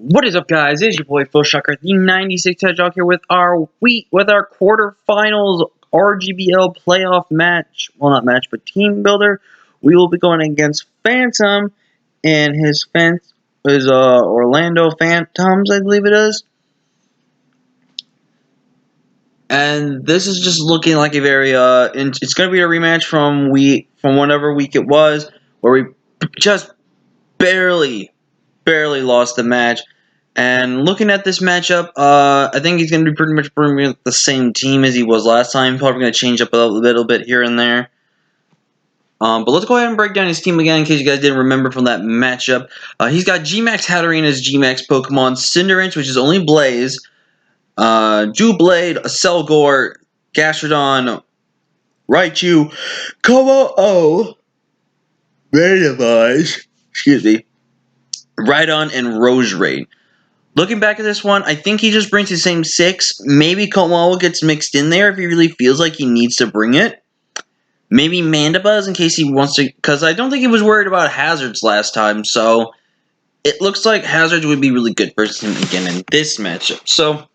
What is up, guys? It's your boy Phil Shucker, the 96 Hedgehog here with our quarterfinals RGBL playoff match. Well, not match, but team builder. We will be going against Phantom and his Orlando Phantoms, I believe it is. And this is just looking like a very it's going to be a rematch from whatever week it was, where we just barely lost the match. And looking at this matchup, I think he's going to be pretty much bringing the same team as he was last time. Probably going to change up a little bit here and there. But let's go ahead and break down his team again in case you guys didn't remember from that matchup. He's got G-Max Hatterene as G-Max Pokemon, Cinderace, which is only Blaze, Blade, Selgor, Gastrodon, Raichu, Ko-Oh, Randomize, Rhydon, and Roserade. Looking back at this one, I think he just brings the same 6. Maybe Komodo gets mixed in there if he really feels like he needs to bring it. Maybe Mandibuzz in case he wants to, because I don't think he was worried about Hazards last time, so it looks like Hazards would be really good versus him again in this matchup. So,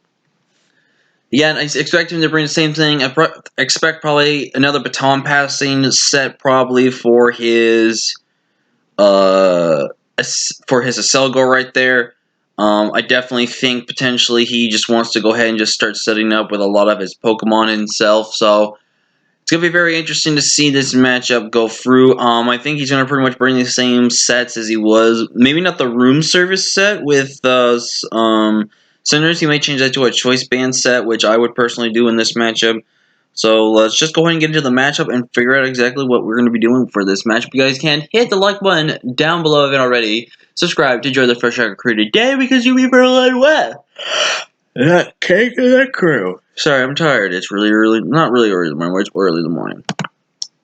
yeah, I expect him to bring the same thing. I expect probably another baton passing set probably for his Acelgo right there. I definitely think potentially he just wants to go ahead and just start setting up with a lot of his Pokemon himself. So it's going to be very interesting to see this matchup go through. I think he's going to pretty much bring the same sets as he was. Maybe not the room service set with Cinderace. He might change that to a choice band set, which I would personally do in this matchup. So let's just go ahead and get into the matchup and figure out exactly what we're going to be doing for this matchup. You guys can hit the like button down below if you haven't already. Subscribe to join the Fresh Shocker crew today because you'll be very well. That cake of that crew. Sorry, I'm tired. It's really early. Not really early in the morning. It's early in the morning.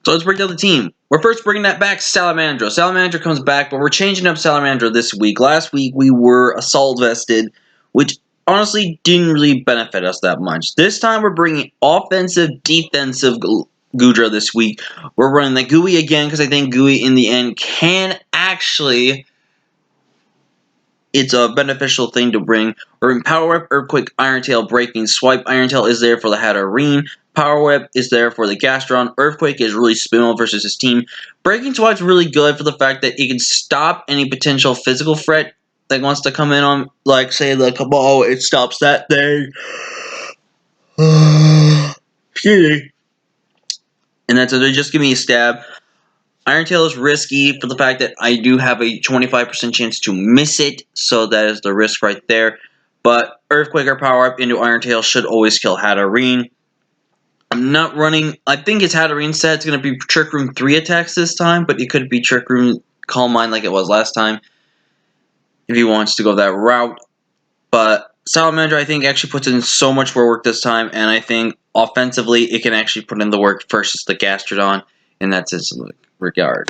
So let's break down the team. We're first bringing that back Salamandra. Salamandra comes back, but we're changing up Salamandra this week. Last week we were Assault Vested, which honestly didn't really benefit us that much. This time we're bringing offensive, defensive Goodra this week. We're running the Gooey again because I think Gooey in the end can actually... It's a beneficial thing to bring. We're in Power Whip, Earthquake, Iron Tail, Breaking, Swipe. Iron Tail is there for the Hatterene. Power Whip is there for the Gastron. Earthquake is really Spinel versus his team. Breaking Swipe's really good for the fact that it can stop any potential physical threat that wants to come in on, like, say, the Cabal. It stops that thing. Excuse me. And that's it. Just give me a stab. Iron Tail is risky for the fact that I do have a 25% chance to miss it, so that is the risk right there. But Earthquake or Power Up into Iron Tail should always kill Hatterene. I'm not running... I think his Hatterene set's going to be Trick Room 3 attacks this time, but it could be Trick Room Calm Mind like it was last time if he wants to go that route. But Salamander, I think, actually puts in so much more work this time, and I think offensively it can actually put in the work versus the Gastrodon, and that's its regard.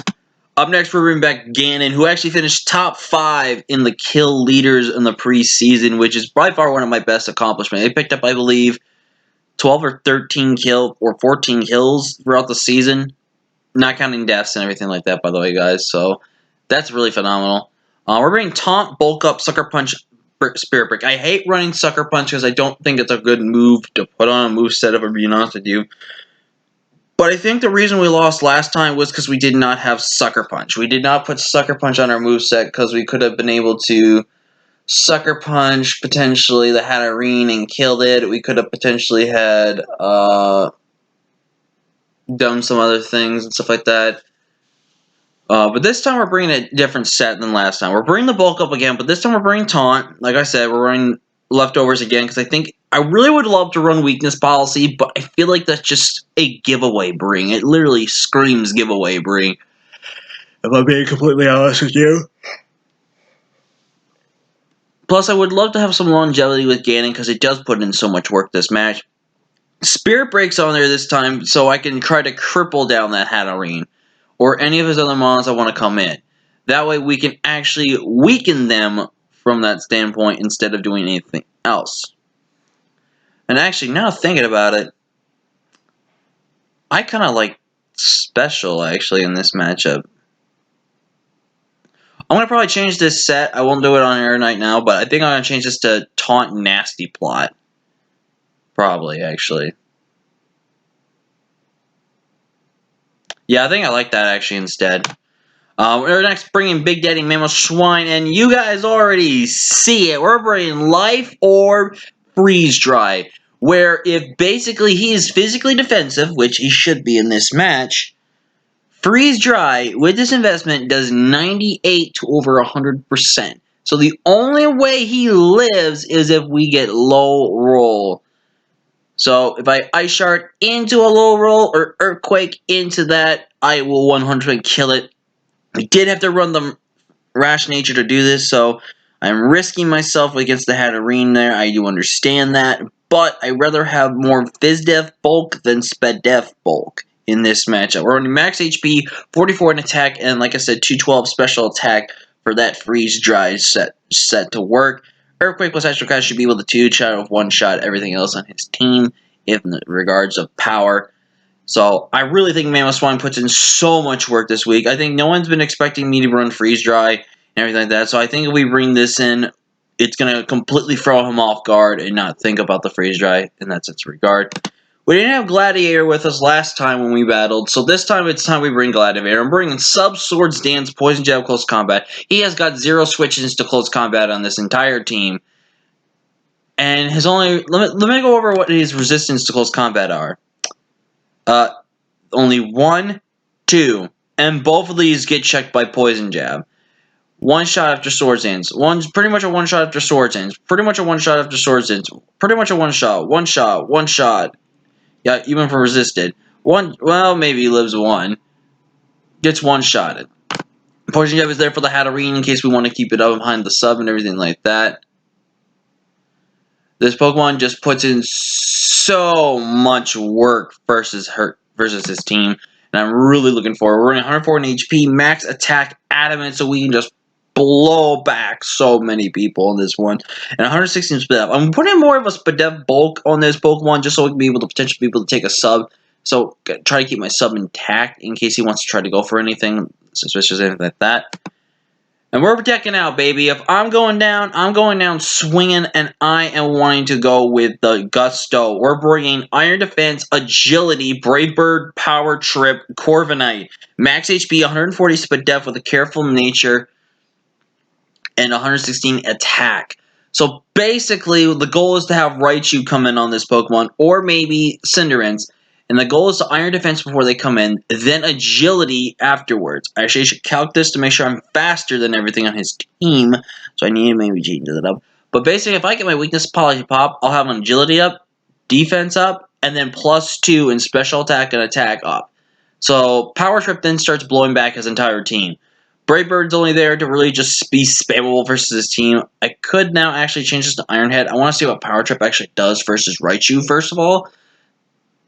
Up next, we're bringing back Ganon, who actually finished top 5 in the kill leaders in the preseason, which is by far one of my best accomplishments. They picked up, I believe, 12 or 13 kill or 14 kills throughout the season, not counting deaths and everything like that, by the way, guys. So that's really phenomenal. We're bringing Taunt, Bulk Up, Sucker Punch, Spirit Break. I hate running Sucker Punch because I don't think it's a good move to put on a moveset, if I'm being honest with you. But I think the reason we lost last time was because we did not have Sucker Punch. We did not put Sucker Punch on our moveset because we could have been able to Sucker Punch potentially the Hatterene and killed it. We could have potentially had done some other things and stuff like that. But this time we're bringing a different set than last time. We're bringing the Bulk Up again, but this time we're bringing Taunt. Like I said, we're running Leftovers again because I really would love to run Weakness Policy, but I feel like that's just a giveaway bring. It literally screams giveaway bring, if I'm being completely honest with you. Plus, I would love to have some longevity with Ganon because it does put in so much work this match. Spirit Break's on there this time so I can try to cripple down that Hatterene or any of his other mons that want to come in. That way we can actually weaken them from that standpoint instead of doing anything else. And actually, now thinking about it, I kind of like Special, actually, in this matchup. I'm going to probably change this set. I won't do it on air right now, but I think I'm going to change this to Taunt Nasty Plot. Probably, actually. Yeah, I think I like that, actually, instead. We're next bringing Big Daddy Mammoth Swine, and you guys already see it. We're bringing Life Orb Freeze Dry, where if basically he is physically defensive, which he should be in this match, Freeze Dry with this investment does 98 to over 100%. So the only way he lives is if we get low roll. So if I Ice Shard into a low roll or Earthquake into that, I will 100% kill it. I did have to run the Rash Nature to do this, so I'm risking myself against the Hatterene there. I do understand that, but I'd rather have more Fizdef bulk than Spedef bulk in this matchup. We're running max HP, 44 in attack, and like I said, 212 special attack for that Freeze Dry set to work. Earthquake plus Extra Cast should be able to 2-shot with 1-shot everything else on his team in regards of power. So I really think Mammoth Swine puts in so much work this week. I think no one's been expecting me to run Freeze Dry and everything like that. So I think if we bring this in, it's going to completely throw him off guard and not think about the Freeze Dry in that sense regard. We didn't have Gladiator with us last time when we battled, so this time it's time we bring Gladiator. I'm bringing Sub Swords Dance, Poison Jab, Close Combat. He has got 0 switches to Close Combat on this entire team. And his only... Let me go over what his resistance to Close Combat are. Only 1, 2, and both of these get checked by Poison Jab. 1 shot after Swords Dance. Pretty much a 1 shot after Swords Dance. Pretty much a 1 shot after Swords Dance. Pretty much a 1 shot. 1 shot. 1 shot. Yeah, even for resisted. Well, maybe he lives 1. Gets 1 shotted. Poison Jab is there for the Hatterene in case we want to keep it up behind the sub and everything like that. This Pokemon just puts in so much work versus his team. And I'm really looking forward. We're running 140 HP, max attack adamant, so we can just blow back so many people in this one. And 116 Spedef. I'm putting more of a Spedef bulk on this Pokemon just so we can be able to potentially be able to take a sub. So try to keep my sub intact in case he wants to try to go for anything suspicious, anything like that. And we're decking out, baby. If I'm going down swinging, and I am wanting to go with the Gusto. We're bringing Iron Defense, Agility, Brave Bird, Power Trip, Corviknight. Max HP, 140 Spedef with a Careful Nature, and 116 attack. So basically, the goal is to have Raichu come in on this Pokemon, or maybe Cinderace. And the goal is to Iron Defense before they come in, then Agility afterwards. Actually, I should calc this to make sure I'm faster than everything on his team. So I need to maybe change that up. But basically, if I get my weakness Pop, I'll have an Agility up, Defense up, and then +2 in Special Attack and Attack up. So Power Trip then starts blowing back his entire team. Brave Bird's only there to really just be spammable versus his team. I could now actually change this to Iron Head. I want to see what Power Trip actually does versus Raichu, first of all.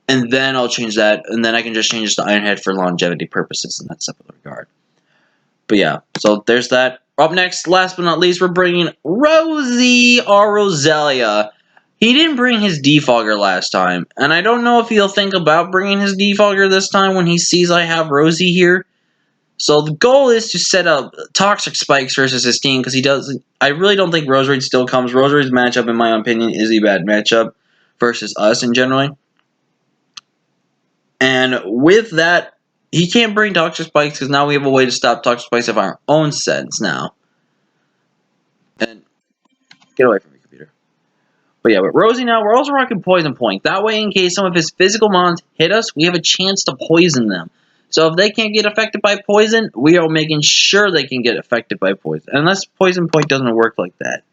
And then I'll change that, and then I can just change this to Iron Head for longevity purposes in that separate regard. But yeah, so there's that. Up next, last but not least, we're bringing Rosie or Roselia. He didn't bring his Defogger last time, and I don't know if he'll think about bringing his Defogger this time when he sees I have Rosie here. So the goal is to set up Toxic Spikes versus his team, because he doesn't. I really don't think Roserade still comes. Roserade's matchup, in my opinion, is a bad matchup versus us in general. And with that, he can't bring Toxic Spikes because now we have a way to stop Toxic Spikes of our own sets now. And get away from me, computer. But yeah, with Rosie now, we're also rocking Poison Point. That way, in case some of his physical mons hit us, we have a chance to poison them. So if they can't get affected by poison, we are making sure they can get affected by poison. Unless Poison Point doesn't work like that.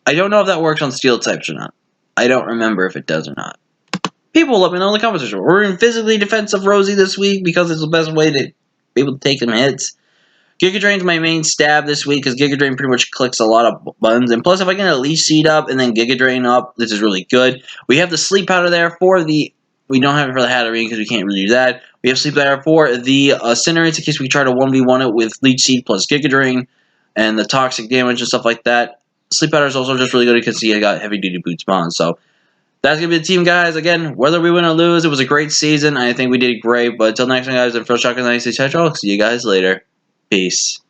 I don't know if that works on Steel types or not. I don't remember if it does or not. People let me know in the comments section. We're in physically defensive Rosie this week because it's the best way to be able to take them hits. Giga Drain's my main stab this week because Giga Drain pretty much clicks a lot of buttons. And plus, if I can at least Seed up and then Giga Drain up, this is really good. We have the Sleep Powder there for the... We don't have it for the Hatterene because we can't really do that. We have Sleep Powder for the Cinderace in case we try to 1v1 it with Leech Seed plus Giga Drain and the toxic damage and stuff like that. Sleep Powder is also just really good because he got heavy duty boots on. So That's going to be the team, guys. Again, whether we win or lose, it was a great season. I think we did great. But until next time, guys, I'm Phil Shotgun 96 Hedgehog. See you guys later. Peace.